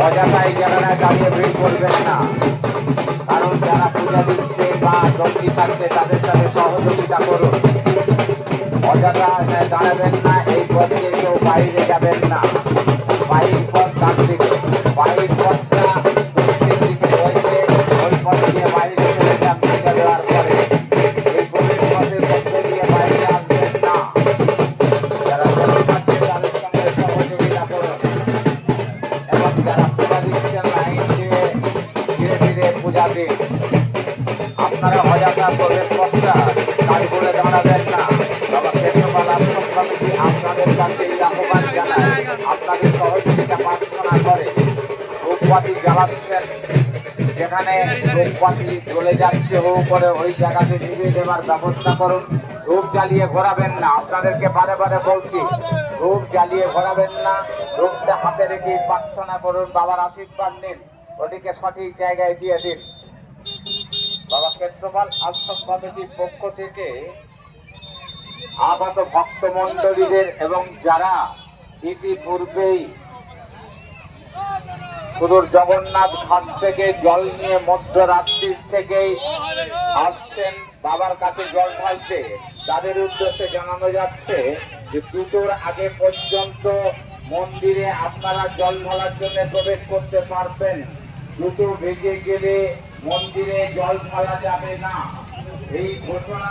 অযথায় জায়গায় দাঁড়িয়ে ভিড় করবেন না, কারণ যারা পূজা দিচ্ছে বা জঙ্গি থাকছে তাদের সাথে সহযোগিতা করুন। অযথা দাঁড়াবেন না, এই পথে কেউ বাইরে যাবেন না। বাইর পথ ডান দিকে, বাইর পথটা দক্ষিণ দিকে রয়েছে, ওই পথ দিয়ে বাইরে চলে যান পূজা দেওয়ার পরে। এই গলির পথের মধ্যে দিয়ে বাইরে আসবেন না। যারা জঙ্গি থাকছে তাদের সঙ্গে সহযোগিতা করুন এবং যারা পূজা দিচ্ছেন লাইন দিয়ে ধীরে ধীরে পূজা দিন। আপনারা অযথা প্রবেশ পথটা গাড়ি করে দাঁড়াবেন না। বাবা ক্ষেত্রপাল আশ্রম কমিটি আপনাদের কাছে এই আহ্বান জানায়, আপনাদের সহযোগিতা প্রার্থনা করে। ধূপবাতি জ্বালাচ্ছেন, যেখানে ধূপবাতি জ্বলে যাচ্ছে হু করে ওই জায়গাতে নিভিয়ে দেওয়ার ব্যবস্থা করুন। ধূপ জ্বালিয়ে ঘোরাবেন না, আপনাদেরকে বারে বারে বলছি, ধূপ জ্বালিয়ে ঘোরাবেন না। ধূপটা হাতে রেখে প্রার্থনা করুন, বাবার আশীর্বাদ নিন, ওটিকে সঠিক জায়গায় দিয়ে দিন। বাবা ক্ষেত্রপাল আশ্রম কমিটির পক্ষ থেকে আগত ভক্ত মন্ডলীদের এবং যারা ইতিপূর্বেই সুদূর জগন্নাথ ঘাট থেকে জল নিয়ে মধ্যরাত্রির থেকেই আসছেন বাবার কাছে জল ঢালতে, তাদের উদ্দেশ্যে জানানো যাচ্ছে যে 2টোর আগে পর্যন্ত মন্দিরে আপনারা জল ঢালার জন্য প্রবেশ করতে পারবেন। 2টো বেজে গেলে মন্দিরে জল ঢালা যাবে না, এই ঘোষণা